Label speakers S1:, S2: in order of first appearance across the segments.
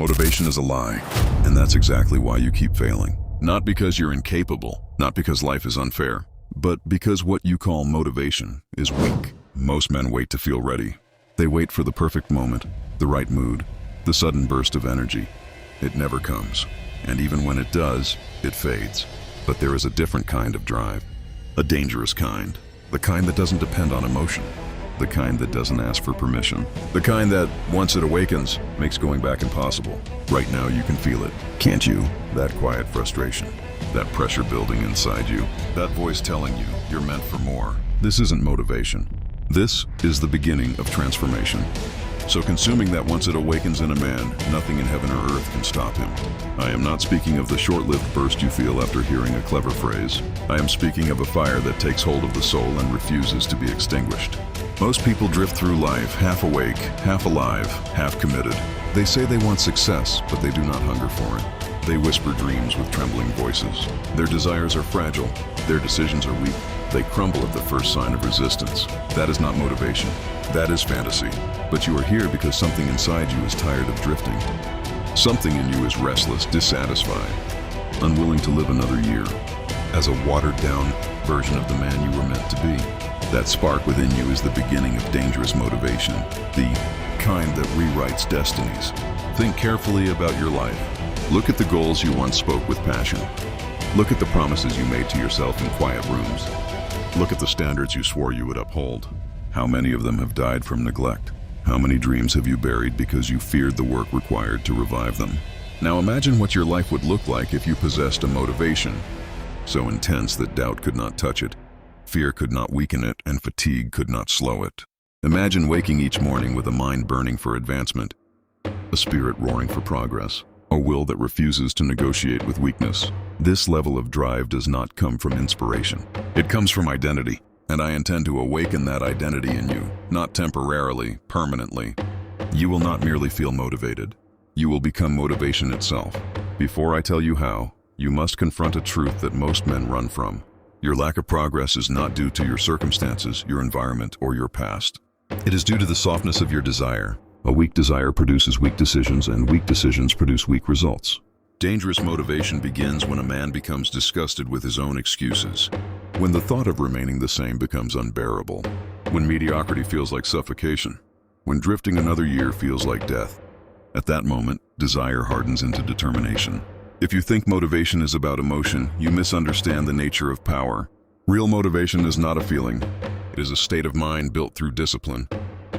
S1: Motivation is a lie, and that's exactly why you keep failing. Not because you're incapable, not because life is unfair, but because what you call motivation is weak. Most men wait to feel ready. They wait for the perfect moment, the right mood, the sudden burst of energy. It never comes, and even when it does, it fades. But there is a different kind of drive, a dangerous kind, the kind that doesn't depend on emotion, the kind that doesn't ask for permission, the kind that, once it awakens, makes going back impossible. Right now you can feel it, can't you? That quiet frustration, that pressure building inside you, that voice telling you you're meant for more. This isn't motivation. This is the beginning of transformation. So consuming that once it awakens in a man, nothing in heaven or earth can stop him. I am not speaking of the short-lived burst you feel after hearing a clever phrase. I am speaking of a fire that takes hold of the soul and refuses to be extinguished. Most people drift through life half awake, half alive, half committed. They say they want success, but they do not hunger for it. They whisper dreams with trembling voices. Their desires are fragile. Their decisions are weak. They crumble at the first sign of resistance. That is not motivation. That is fantasy. But you are here because something inside you is tired of drifting. Something in you is restless, dissatisfied, unwilling to live another year as a watered-down version of the man you were meant to be. That spark within you is the beginning of dangerous motivation, the kind that rewrites destinies. Think carefully about your life. Look at the goals you once spoke with passion. Look at the promises you made to yourself in quiet rooms. Look at the standards you swore you would uphold. How many of them have died from neglect? How many dreams have you buried because you feared the work required to revive them? Now imagine what your life would look like if you possessed a motivation so intense that doubt could not touch it, fear could not weaken it, and fatigue could not slow it. Imagine waking each morning with a mind burning for advancement, a spirit roaring for progress, a will that refuses to negotiate with weakness. This level of drive does not come from inspiration. It comes from identity, and I intend to awaken that identity in you, not temporarily, permanently. You will not merely feel motivated. You will become motivation itself. Before I tell you how, you must confront a truth that most men run from. Your lack of progress is not due to your circumstances, your environment, or your past. It is due to the softness of your desire. A weak desire produces weak decisions, and weak decisions produce weak results. Dangerous motivation begins when a man becomes disgusted with his own excuses, when the thought of remaining the same becomes unbearable, when mediocrity feels like suffocation, when drifting another year feels like death. At that moment, desire hardens into determination. If you think motivation is about emotion, you misunderstand the nature of power. Real motivation is not a feeling. It is a state of mind built through discipline,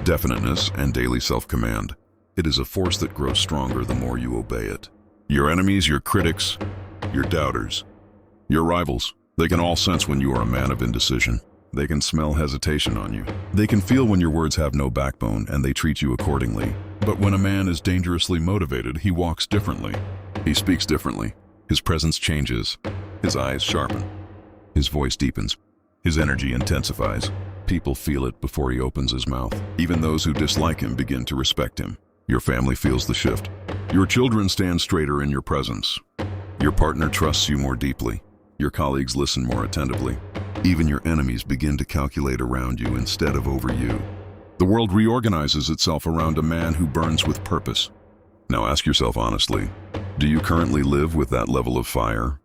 S1: definiteness, and daily self-command. It is a force that grows stronger the more you obey it. Your enemies, your critics, your doubters, your rivals, they can all sense when you are a man of indecision. They can smell hesitation on you. They can feel when your words have no backbone, and they treat you accordingly. But when a man is dangerously motivated, he walks differently. He speaks differently. His presence changes. His eyes sharpen. His voice deepens. His energy intensifies. People feel it before he opens his mouth. Even those who dislike him begin to respect him. Your family feels the shift. Your children stand straighter in your presence. Your partner trusts you more deeply. Your colleagues listen more attentively. Even your enemies begin to calculate around you instead of over you. The world reorganizes itself around a man who burns with purpose. Now ask yourself honestly, do you currently live with that level of fire?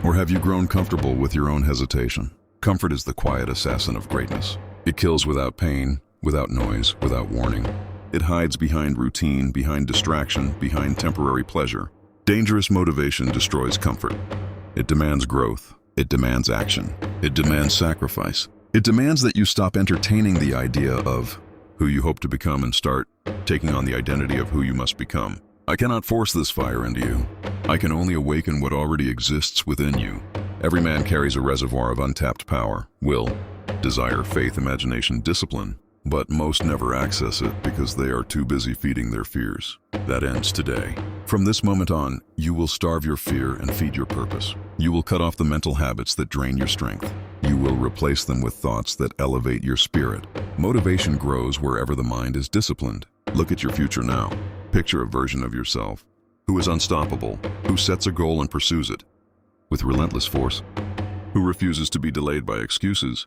S1: Or have you grown comfortable with your own hesitation? Comfort is the quiet assassin of greatness. It kills without pain, without noise, without warning. It hides behind routine, behind distraction, behind temporary pleasure. Dangerous motivation destroys comfort. It demands growth. It demands action. It demands sacrifice. It demands that you stop entertaining the idea of who you hope to become and start taking on the identity of who you must become. I cannot force this fire into you. I can only awaken what already exists within you. Every man carries a reservoir of untapped power, will, desire, faith, imagination, discipline, but most never access it because they are too busy feeding their fears. That ends today. From this moment on, you will starve your fear and feed your purpose. You will cut off the mental habits that drain your strength. You will replace them with thoughts that elevate your spirit. Motivation grows wherever the mind is disciplined. Look at your future now. Picture a version of yourself who is unstoppable, who sets a goal and pursues it with relentless force, who refuses to be delayed by excuses,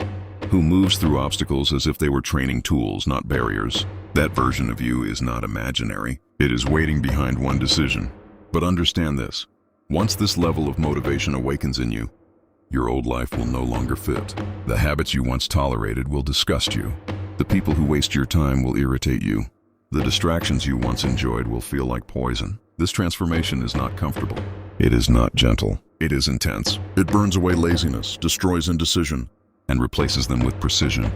S1: who moves through obstacles as if they were training tools, not barriers. That version of you is not imaginary. It is waiting behind one decision. But understand this. Once this level of motivation awakens in you, your old life will no longer fit. The habits you once tolerated will disgust you. The people who waste your time will irritate you. The distractions you once enjoyed will feel like poison. This transformation is not comfortable. It is not gentle. It is intense. It burns away laziness, destroys indecision, and replaces them with precision,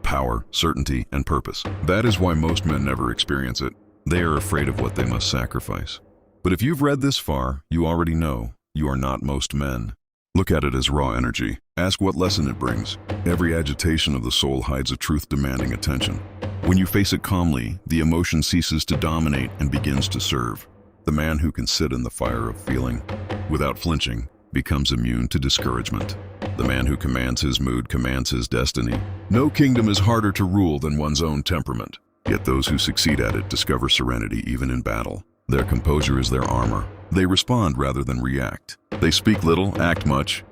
S1: power, certainty, and purpose. That is why most men never experience it. They are afraid of what they must sacrifice. But if you've read this far, you already know you are not most men. Look at it as raw energy. Ask what lesson it brings. Every agitation of the soul hides a truth demanding attention. When you face it calmly, the emotion ceases to dominate and begins to serve. The man who can sit in the fire of feeling without flinching becomes immune to discouragement. The man who commands his mood commands his destiny. No kingdom is harder to rule than one's own temperament. Yet those who succeed at it discover serenity even in battle. Their composure is their armor. They respond rather than react. They speak little, act much,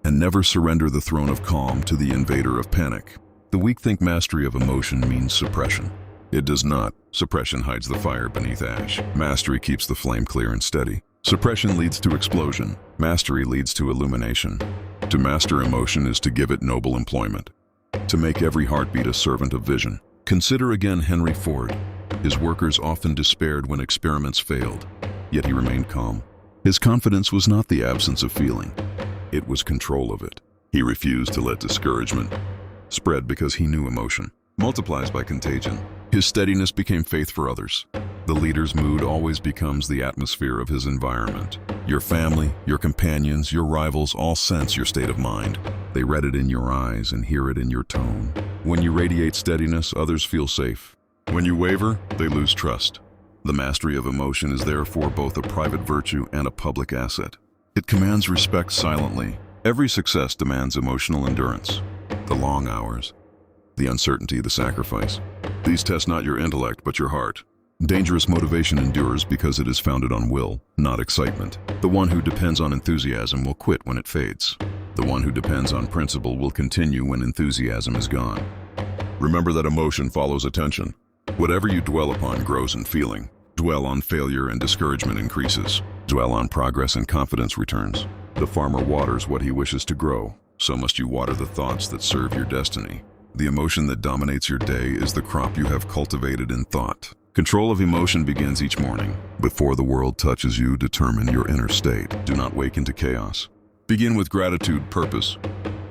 S1: and never surrender the throne of calm to the invader of panic. The weak think mastery of emotion means suppression. It does not. Suppression hides the fire beneath ash. Mastery keeps the flame clear and steady. Suppression leads to explosion. Mastery leads to illumination. To master emotion is to give it noble employment. To make every heartbeat a servant of vision. Consider again Henry Ford. His workers often despaired when experiments failed, yet he remained calm. His confidence was not the absence of feeling. It was control of it. He refused to let discouragement spread because he knew emotion multiplies by contagion. His steadiness became faith for others. The leader's mood always becomes the atmosphere of his environment. Your family, your companions, your rivals all sense your state of mind. They read it in your eyes and hear it in your tone. When you radiate steadiness, others feel safe. When you waver, they lose trust. The mastery of emotion is therefore both a private virtue and a public asset. It commands respect silently. Every success demands emotional endurance. The long hours, the uncertainty, the sacrifice. These test not your intellect, but your heart. Dangerous motivation endures because it is founded on will, not excitement. The one who depends on enthusiasm will quit when it fades. The one who depends on principle will continue when enthusiasm is gone. Remember that emotion follows attention. Whatever you dwell upon grows in feeling. Dwell on failure and discouragement increases. Dwell on progress and confidence returns. The farmer waters what he wishes to grow. So must you water the thoughts that serve your destiny. The emotion that dominates your day is the crop you have cultivated in thought. Control of emotion begins each morning. Before the world touches you, determine your inner state. Do not wake into chaos. Begin with gratitude, purpose,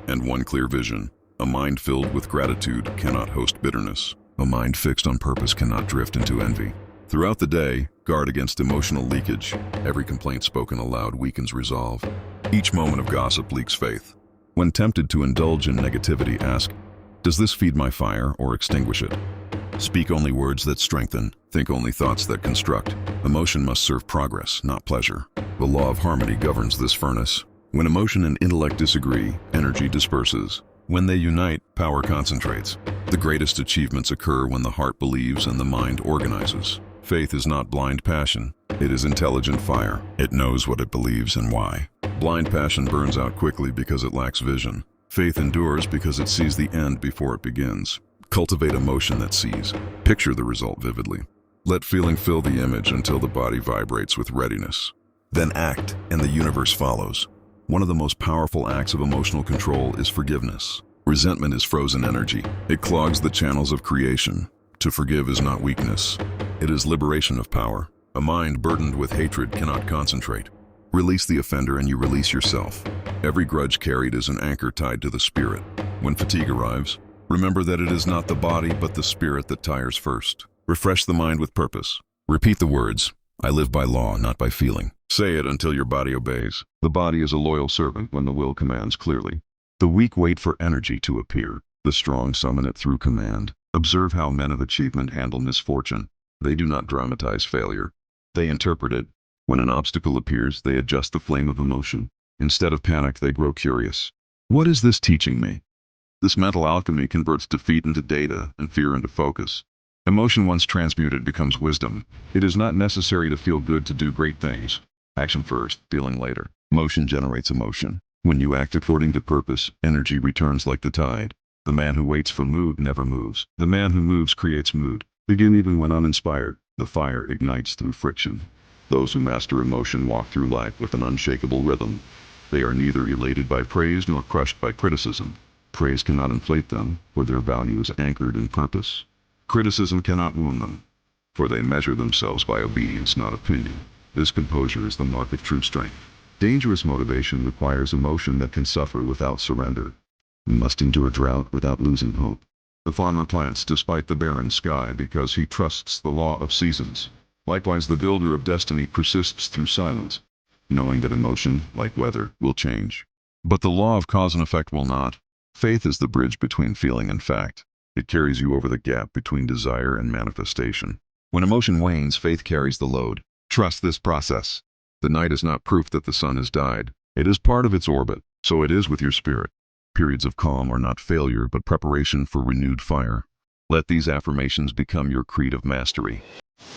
S1: and one clear vision. A mind filled with gratitude cannot host bitterness. A mind fixed on purpose cannot drift into envy. Throughout the day, guard against emotional leakage. Every complaint spoken aloud weakens resolve. Each moment of gossip leaks faith. When tempted to indulge in negativity, ask, does this feed my fire or extinguish it? Speak only words that strengthen. Think only thoughts that construct. Emotion must serve progress, not pleasure. The law of harmony governs this furnace. When emotion and intellect disagree, energy disperses. When they unite, power concentrates. The greatest achievements occur when the heart believes and the mind organizes. Faith is not blind passion. It is intelligent fire. It knows what it believes and why. Blind passion burns out quickly because it lacks vision. Faith endures because it sees the end before it begins. Cultivate emotion that sees. Picture the result vividly. Let feeling fill the image until the body vibrates with readiness. Then act, and the universe follows. One of the most powerful acts of emotional control is forgiveness. Resentment is frozen energy. It clogs the channels of creation. To forgive is not weakness. It is liberation of power. A mind burdened with hatred cannot concentrate. Release the offender and you release yourself. Every grudge carried is an anchor tied to the spirit. When fatigue arrives, remember that it is not the body but the spirit that tires first. Refresh the mind with purpose. Repeat the words, I live by law, not by feeling. Say it until your body obeys. The body is a loyal servant when the will commands clearly. The weak wait for energy to appear. The strong summon it through command. Observe how men of achievement handle misfortune. They do not dramatize failure. They interpret it. When an obstacle appears, they adjust the flame of emotion. Instead of panic, they grow curious. What is this teaching me? This mental alchemy converts defeat into data and fear into focus. Emotion once transmuted becomes wisdom. It is not necessary to feel good to do great things. Action first, feeling later. Motion generates emotion. When you act according to purpose, energy returns like the tide. The man who waits for mood never moves. The man who moves creates mood. Begin even when uninspired. The fire ignites through friction. Those who master emotion walk through life with an unshakable rhythm. They are neither elated by praise nor crushed by criticism. Praise cannot inflate them, for their value is anchored in purpose. Criticism cannot wound them, for they measure themselves by obedience, not opinion. This composure is the mark of true strength. Dangerous motivation requires emotion that can suffer without surrender. You must endure drought without losing hope. The farmer plants despite the barren sky because he trusts the law of seasons. Likewise, the builder of destiny persists through silence, knowing that emotion, like weather, will change. But the law of cause and effect will not. Faith is the bridge between feeling and fact. It carries you over the gap between desire and manifestation. When emotion wanes, faith carries the load. Trust this process. The night is not proof that the sun has died. It is part of its orbit. So it is with your spirit. Periods of calm are not failure, but preparation for renewed fire. Let these affirmations become your creed of mastery.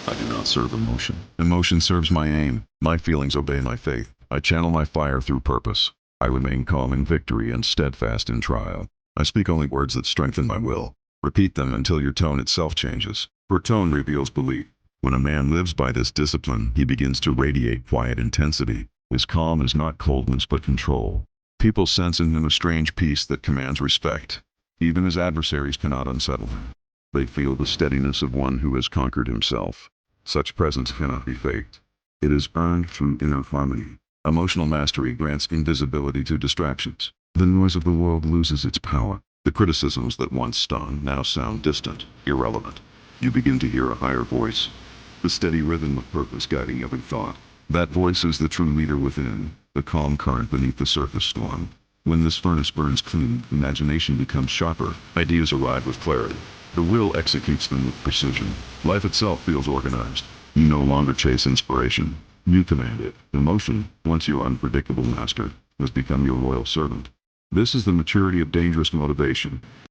S1: I do not serve emotion. Emotion serves my aim. My feelings obey my faith. I channel my fire through purpose. I remain calm in victory and steadfast in trial. I speak only words that strengthen my will. Repeat them until your tone itself changes, for tone reveals belief. When a man lives by this discipline, he begins to radiate quiet intensity. His calm is not coldness but control. People sense in him a strange peace that commands respect. Even his adversaries cannot unsettle him. They feel the steadiness of one who has conquered himself. Such presence cannot be faked. It is earned through inner harmony. Emotional mastery grants invisibility to distractions. The noise of the world loses its power. The criticisms that once stung now sound distant, irrelevant. You begin to hear a higher voice, the steady rhythm of purpose guiding every thought. That voice is the true leader within, the calm current beneath the surface storm. When this furnace burns clean, imagination becomes sharper, ideas arrive with clarity. The will executes them with precision. Life itself feels organized. You no longer chase inspiration. You command it. Emotion, once your unpredictable master, has become your loyal servant. This is the maturity of dangerous motivation.